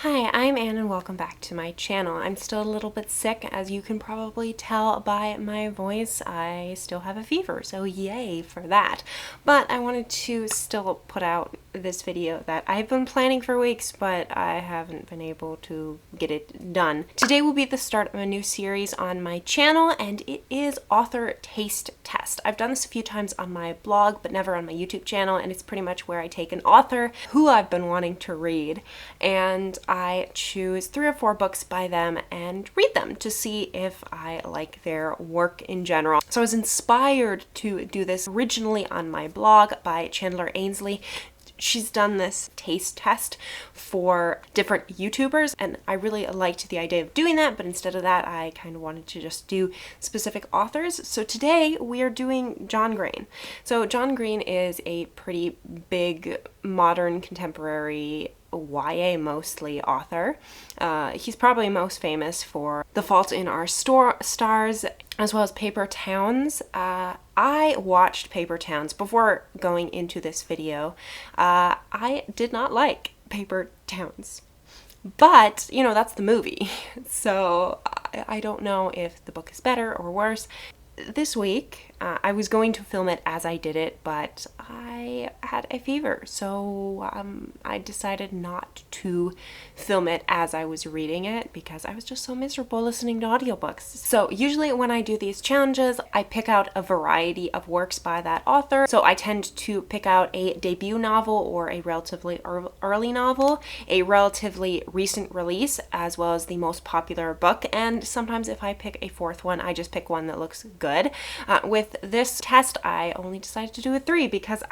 Hi, I'm Anne and welcome back to my channel. I'm still a little bit sick, as you can probably tell by my voice. I still have a fever, so yay for that. But I wanted to still put out this video that I've been planning for weeks, but I haven't been able to get it done. Today will be the start of a new series on my channel, and it is author taste test. I've done this a few times on my blog, but never on my YouTube channel, and it's pretty much where I take an author who I've been wanting to read, and I choose 3 or 4 books by them and read them to see if I like their work in general. So I was inspired to do this originally on my blog by Chandler Ainsley. She's done this taste test for different YouTubers, and I really liked the idea of doing that, but instead of that, I kind of wanted to just do specific authors. So today we are doing John Green. So John Green is a pretty big modern contemporary YA mostly author. He's probably most famous for The Fault in Our Stars, as well as Paper Towns. I watched Paper Towns before going into this video. I did not like Paper Towns, but you know, that's the movie. So I don't know if the book is better or worse. This week, I was going to film it as I did it, but I had a fever, so I decided not to film it as I was reading it because I was just so miserable listening to audiobooks. So usually when I do these challenges, I pick out a variety of works by that author. So I tend to pick out a debut novel or a relatively early novel, a relatively recent release, as well as the most popular book, and sometimes if I pick a 4th one, I just pick one that looks good. With this test, I only decided to do a 3 because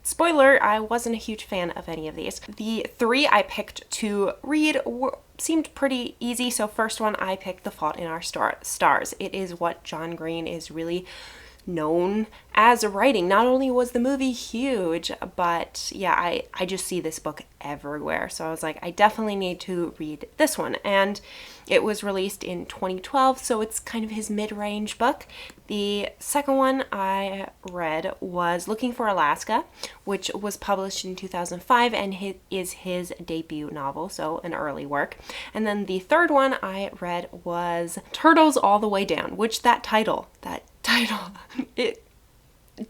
spoiler, I wasn't a huge fan of any of these. The 3 I picked to read seemed pretty easy. So first one, I picked The Fault in Our Stars. It is what John Green is really known as writing. Not only was the movie huge, but yeah, I just see this book everywhere. So I was like, I definitely need to read this one. And it was released in 2012, so it's kind of his mid-range book. The second one I read was Looking for Alaska, which was published in 2005 and is his debut novel, so an early work. And then the third one I read was Turtles All the Way Down, which that title, it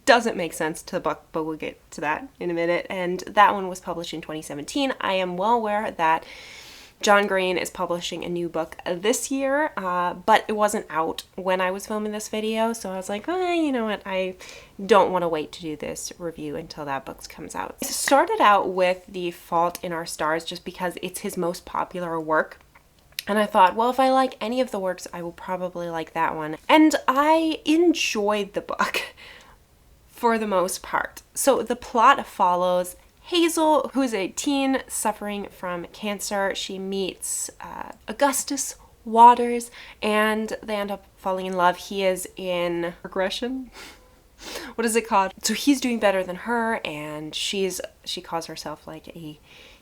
doesn't make sense to the book, but we'll get to that in a minute. And that one was published in 2017. I am well aware that John Green is publishing a new book this year, but it wasn't out when I was filming this video, so I was like, you know what, I don't want to wait to do this review until that book comes out. I started out with The Fault in Our Stars just because it's his most popular work. And I thought, well, if I like any of the works, I will probably like that one. And I enjoyed the book for the most part. So the plot follows Hazel, who's a teen suffering from cancer. She meets Augustus Waters, and they end up falling in love. He is in regression. What is it called? So he's doing better than her, and she calls herself like a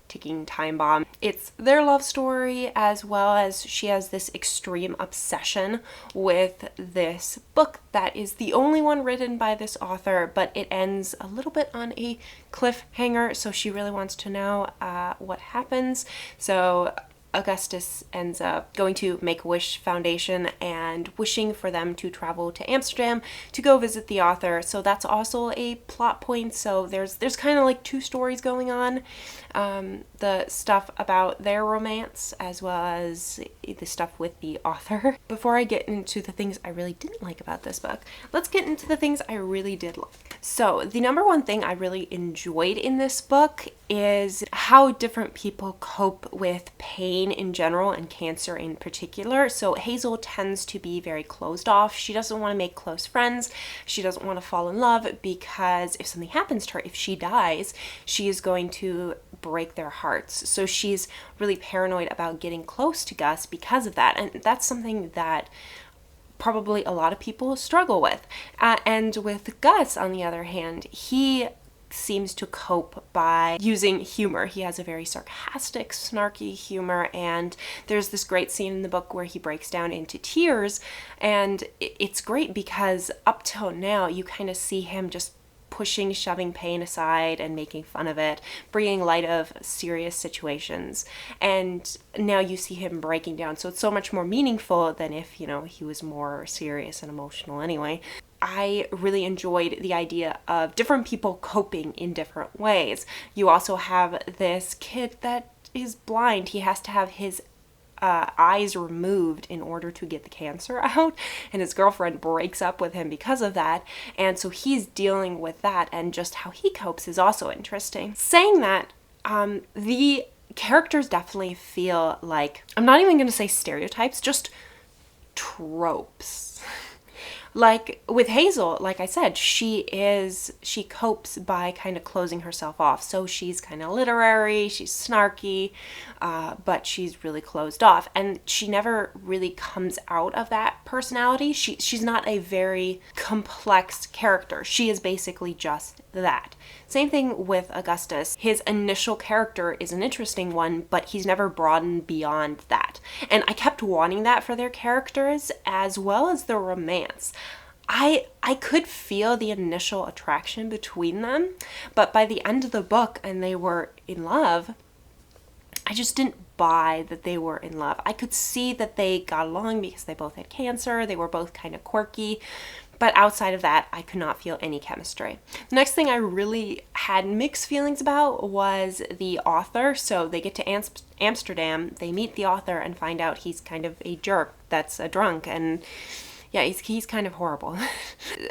ticking time bomb. It's their love story, as well as she has this extreme obsession with this book that is the only one written by this author, but it ends a little bit on a cliffhanger, so she really wants to know what happens. So Augustus ends up going to Make-A-Wish Foundation and wishing for them to travel to Amsterdam to go visit the author. So that's also a plot point. So there's kind of like 2 stories going on. The stuff about their romance as well as the stuff with the author. Before I get into the things I really didn't like about this book, let's get into the things I really did like. So the number one thing I really enjoyed in this book is how different people cope with pain in general and cancer in particular. So Hazel tends to be very closed off. She doesn't want to make close friends. She doesn't want to fall in love because if something happens to her, if she dies, she is going to break their hearts. So she's really paranoid about getting close to Gus because of that. And that's something that probably a lot of people struggle with. And with Gus, on the other hand, he seems to cope by using humor. He has a very sarcastic, snarky humor, and there's this great scene in the book where he breaks down into tears, and it's great because up till now you kind of see him just pushing, shoving pain aside and making fun of it, bringing light of serious situations. And now you see him breaking down. So it's so much more meaningful than if, you know, he was more serious and emotional anyway. I really enjoyed the idea of different people coping in different ways. You also have this kid that is blind. He has to have his eyes removed in order to get the cancer out, and his girlfriend breaks up with him because of that, and so he's dealing with that, and just how he copes is also interesting. Saying that, the characters definitely feel like, I'm not even going to say stereotypes, just tropes. Like with Hazel, like I said, she copes by kind of closing herself off. So she's kind of literary, she's snarky, but she's really closed off. And she never really comes out of that personality. She's not a very complex character. She is basically just that. Same thing with Augustus. His initial character is an interesting one, but he's never broadened beyond that. And I kept wanting that for their characters as well as the romance. I could feel the initial attraction between them, but by the end of the book and they were in love, I just didn't buy that they were in love. I could see that they got along because they both had cancer, they were both kind of quirky, but outside of that, I could not feel any chemistry. The next thing I really had mixed feelings about was the author. So they get to Amsterdam, they meet the author and find out he's kind of a jerk that's a drunk, and yeah, he's kind of horrible.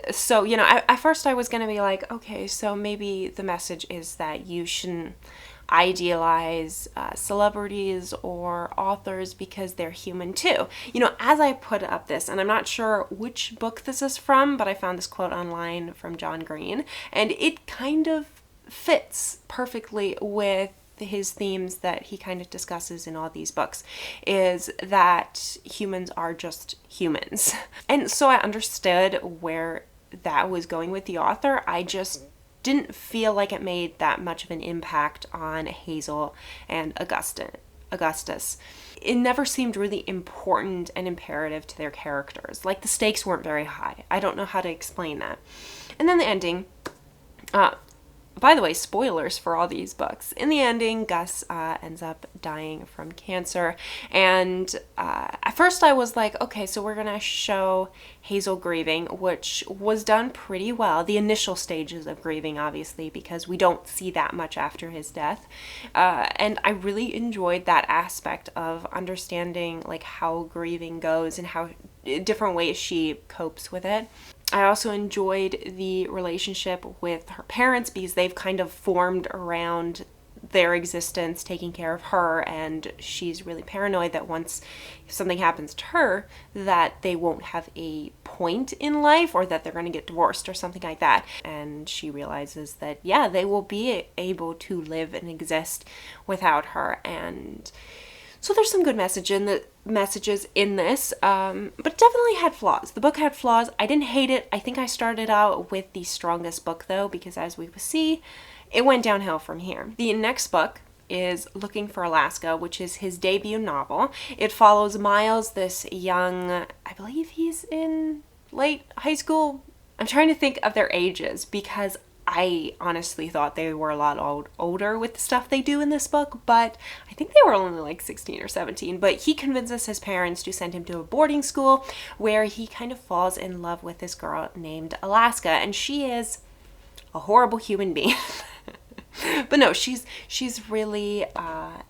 So, you know, at first I was going to be like, okay, so maybe the message is that you shouldn't idealize celebrities or authors because they're human too. You know, as I put up this, and I'm not sure which book this is from, but I found this quote online from John Green, and it kind of fits perfectly with his themes that he kind of discusses in all these books, is that humans are just humans. And so I understood where that was going with the author. I just didn't feel like it made that much of an impact on Hazel and Augustus. It never seemed really important and imperative to their characters. Like the stakes weren't very high. I don't know how to explain that. And then the ending, by the way, spoilers for all these books. In the ending, Gus ends up dying from cancer. And at first I was like, okay, so we're going to show Hazel grieving, which was done pretty well. The initial stages of grieving, obviously, because we don't see that much after his death. And I really enjoyed that aspect of understanding like how grieving goes and how different ways she copes with it. I also enjoyed the relationship with her parents because they've kind of formed around their existence, taking care of her, and she's really paranoid that once something happens to her, that they won't have a point in life or that they're going to get divorced or something like that. And she realizes that, yeah, they will be able to live and exist without her. And so there's some good messages in this, but definitely had flaws. The book had flaws. I didn't hate it. I think I started out with the strongest book, though, because as we will see, it went downhill from here. The next book is Looking for Alaska, which is his debut novel. It follows Miles, this young, I believe he's in late high school. I'm trying to think of their ages because I honestly thought they were a lot older with the stuff they do in this book, but I think they were only like 16 or 17. But he convinces his parents to send him to a boarding school where he kind of falls in love with this girl named Alaska, and she is a horrible human being. But no, she's really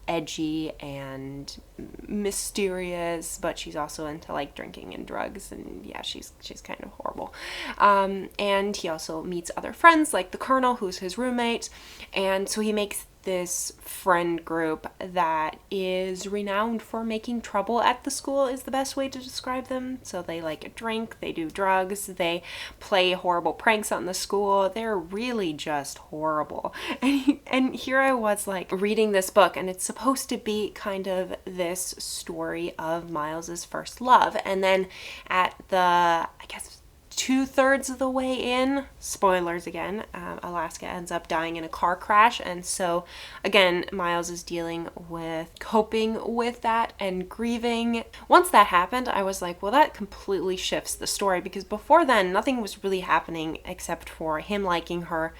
edgy and mysterious, but she's also into like drinking and drugs, and yeah, she's kind of horrible. And he also meets other friends like the Colonel, who's his roommate, and so he makes this friend group that is renowned for making trouble at the school, is the best way to describe them. So they like drink, they do drugs, they play horrible pranks on the school. They're really just horrible. And here I was like reading this book, and it's supposed to be kind of this story of Miles's first love. And then at the, I guess, 2/3 of the way in, spoilers again, Alaska ends up dying in a car crash. And so again, Miles is dealing with coping with that and grieving. Once that happened, I was like, well, that completely shifts the story, because before then, nothing was really happening except for him liking her,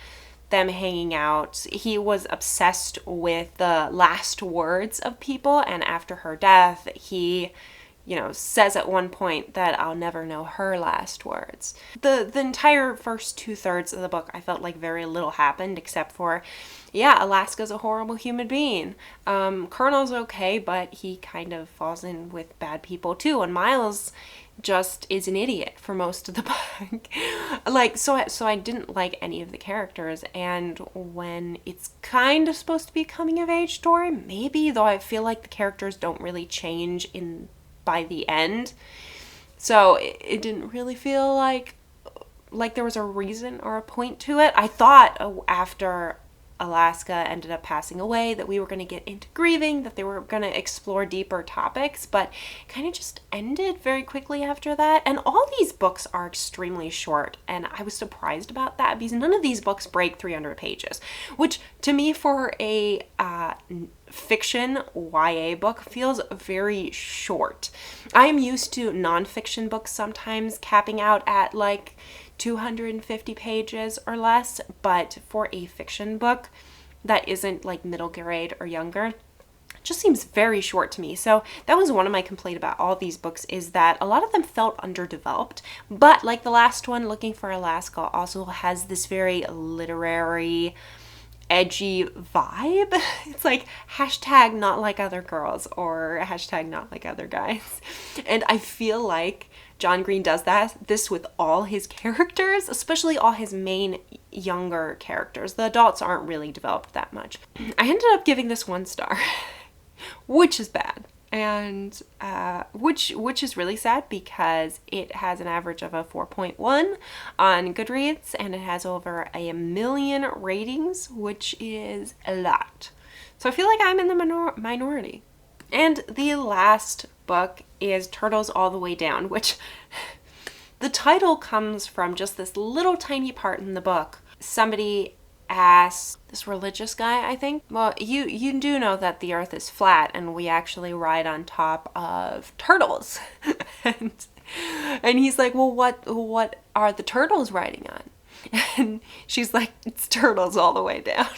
them hanging out. He was obsessed with the last words of people, and after her death, he says at one point that I'll never know her last words. The entire first 2/3 of the book, I felt like very little happened except for, yeah, Alaska's a horrible human being. Colonel's okay, but he kind of falls in with bad people too. And Miles just is an idiot for most of the book. So I didn't like any of the characters. And when it's kind of supposed to be a coming of age story, maybe, though I feel like the characters don't really change by the end. So it didn't really feel like there was a reason or a point to it. I thought after Alaska ended up passing away that we were going to get into grieving, that they were going to explore deeper topics, but it kind of just ended very quickly after that. And all these books are extremely short, and I was surprised about that, because none of these books break 300 pages, which to me, for a fiction YA book, feels very short. I am used to nonfiction books sometimes capping out at like 250 pages or less, but for a fiction book that isn't like middle grade or younger, it just seems very short to me. So that was one of my complaints about all these books, is that a lot of them felt underdeveloped. But like the last one, Looking for Alaska, also has this very literary, edgy vibe. It's like hashtag not like other girls, or hashtag not like other guys. And I feel like John Green does this with all his characters, especially all his main younger characters. The adults aren't really developed that much. I ended up giving this 1 star, which is bad. And which is really sad, because it has an average of a 4.1 on Goodreads, and it has over 1 million ratings, which is a lot. So I feel like I'm in the minority. And the last book is Turtles All the Way Down, which the title comes from just this little tiny part in the book. Somebody asks this religious guy, I think, well, you do know that the earth is flat and we actually ride on top of turtles. and he's like, well, what are the turtles riding on? And she's like, it's turtles all the way down.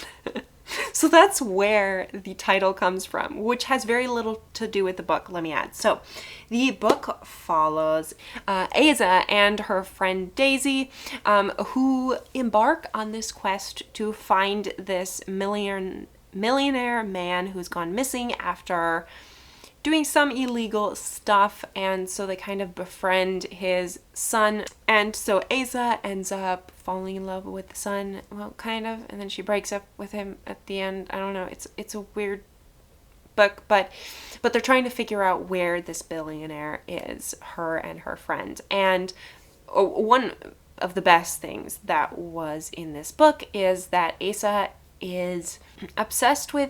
So that's where the title comes from, which has very little to do with the book, let me add. So the book follows Asa and her friend Daisy, who embark on this quest to find this millionaire man who's gone missing after doing some illegal stuff, and so they kind of befriend his son. And so Asa ends up falling in love with the son, well, kind of, and then she breaks up with him at the end. I don't know, it's a weird book, but they're trying to figure out where this billionaire is, her and her friend. And one of the best things that was in this book is that Asa is obsessed with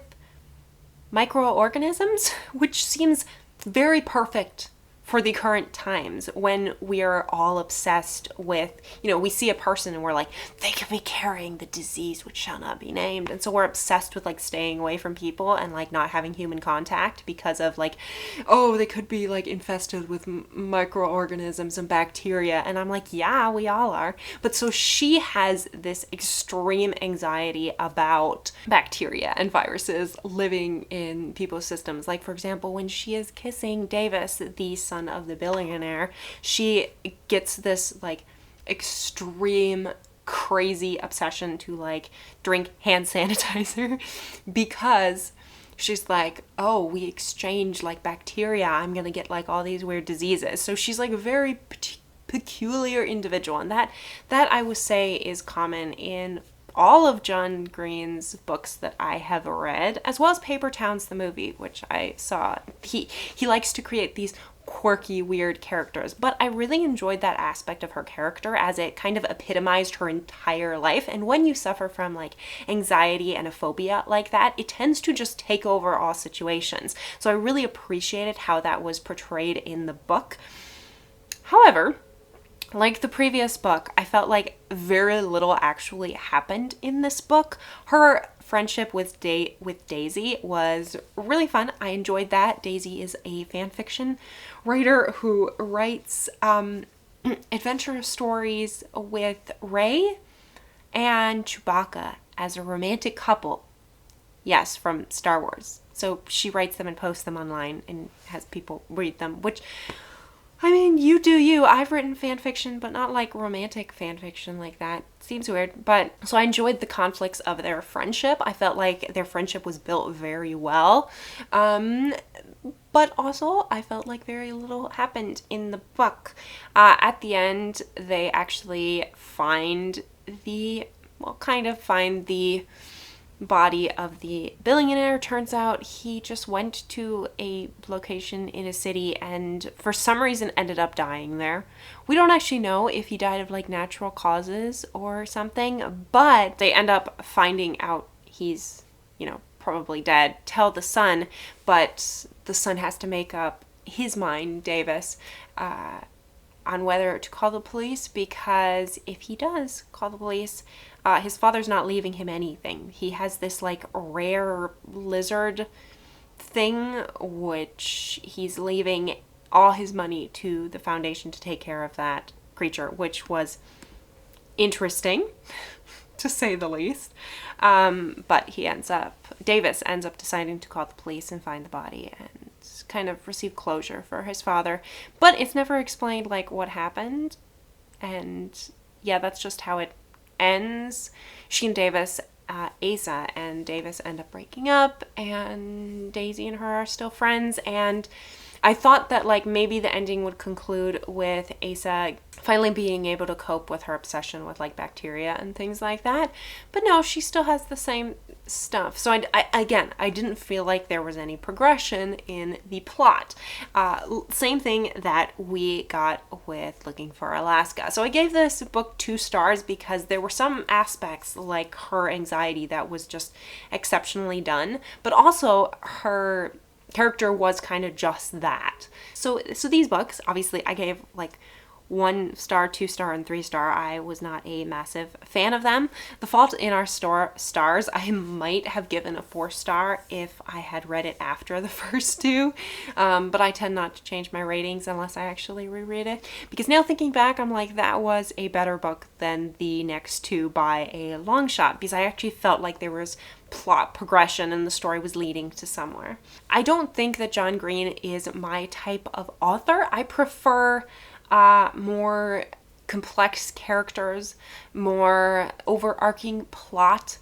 microorganisms, which seems very perfect for the current times, when we are all obsessed with, we see a person and we're like, they could be carrying the disease which shall not be named. And so we're obsessed with like staying away from people and like not having human contact because of like, oh, they could be like infested with microorganisms and bacteria. And I'm like, yeah, we all are. But so she has this extreme anxiety about bacteria and viruses living in people's systems. Like, for example, when she is kissing Davis, the son of the billionaire, she gets this like extreme crazy obsession to like drink hand sanitizer because she's like, oh, we exchange like bacteria, I'm gonna get like all these weird diseases. So she's like a very peculiar individual, and that I would say is common in all of John Green's books that I have read, as well as Paper Towns the movie, which I saw. He likes to create these quirky, weird characters, but I really enjoyed that aspect of her character, as it kind of epitomized her entire life. And when you suffer from like anxiety and a phobia like that, it tends to just take over all situations. So I really appreciated how that was portrayed in the book. However, Like the previous book, I felt like very little actually happened in this book. Her friendship with Daisy was really fun. I enjoyed that. Daisy is a fan fiction writer who writes adventure stories with Rey and Chewbacca as a romantic couple. Yes, from Star Wars. So she writes them and posts them online and has people read them, which, I mean, you do you. I've written fan fiction, but not like romantic fan fiction like that. Seems weird. But so I enjoyed the conflicts of their friendship. I felt like their friendship was built very well. But also I felt like very little happened in the book. At the end, they actually find the body of the billionaire. Turns out he just went to a location in a city and for some reason ended up dying there. We don't actually know if he died of like natural causes or something, but they end up finding out he's, probably dead. Tell the son, but the son has to make up his mind, Davis, on whether to call the police, because if he does call the police, his father's not leaving him anything. He has this like rare lizard thing, which he's leaving all his money to the foundation to take care of that creature, which was interesting to say the least. But Davis ends up deciding to call the police and find the body and kind of receive closure for his father. But it's never explained like what happened. And yeah, that's just how it ends. She and Davis, Asa and Davis end up breaking up, and Daisy and her are still friends. And I thought that like maybe the ending would conclude with Asa finally being able to cope with her obsession with like bacteria and things like that. But no, she still has the same stuff. So I didn't feel like there was any progression in the plot. Same thing that we got with Looking for Alaska. So I gave this book 2 stars because there were some aspects like her anxiety that was just exceptionally done, but also her character was kind of just that. So these books, obviously I gave like 1 star, 2 star, and 3 star. I was not a massive fan of them. The Fault in Our Stars, I might have given a 4 star if I had read it after the first 2, but I tend not to change my ratings unless I actually reread it, because now thinking back, I'm like, that was a better book than the next 2 by a long shot, because I actually felt like there was plot progression and the story was leading to somewhere. I don't think that John Green is my type of author. I prefer more complex characters, more overarching plot,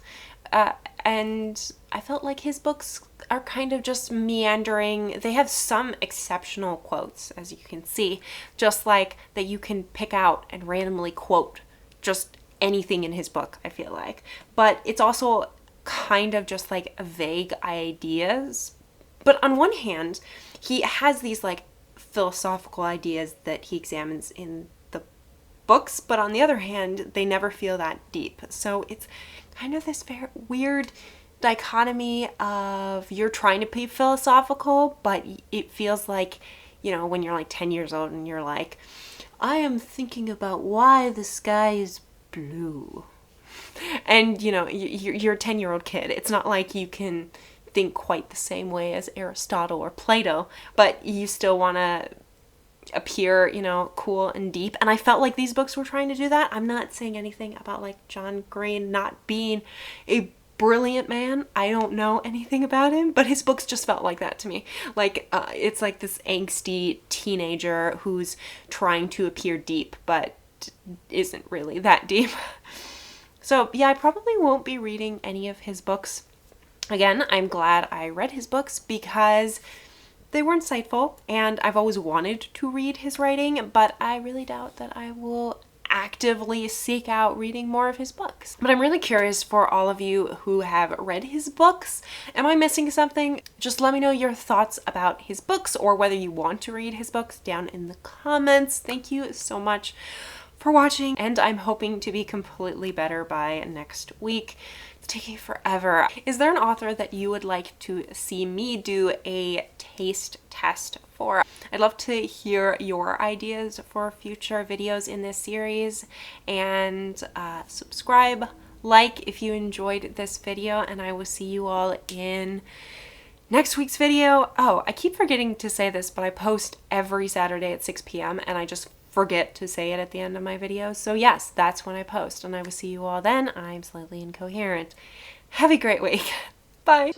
and I felt like his books are kind of just meandering. They have some exceptional quotes, as you can see, just like that you can pick out and randomly quote just anything in his book, I feel like. But it's also kind of just like vague ideas. But on one hand, he has these like philosophical ideas that he examines in the books, but on the other hand, they never feel that deep. So it's kind of this very weird dichotomy of you're trying to be philosophical, but it feels like, when you're like 10 years old and you're like, I am thinking about why the sky is blue. And, you're a 10-year-old kid. It's not like you can think quite the same way as Aristotle or Plato, but you still want to appear, cool and deep. And I felt like these books were trying to do that. I'm not saying anything about like John Green not being a brilliant man. I don't know anything about him, but his books just felt like that to me. Like it's like this angsty teenager who's trying to appear deep, but isn't really that deep. So yeah, I probably won't be reading any of his books. Again, I'm glad I read his books because they were insightful, and I've always wanted to read his writing, but I really doubt that I will actively seek out reading more of his books. But I'm really curious for all of you who have read his books. Am I missing something? Just let me know your thoughts about his books or whether you want to read his books down in the comments. Thank you so much for watching, and I'm hoping to be completely better by next week. It's taking forever. Is there an author that you would like to see me do a taste test for? I'd love to hear your ideas for future videos in this series, and subscribe, like if you enjoyed this video, and I will see you all in next week's video. Oh, I keep forgetting to say this, but I post every Saturday at 6 p.m. and I just forget to say it at the end of my videos. So yes, that's when I post, and I will see you all then. I'm slightly incoherent. Have a great week. Bye.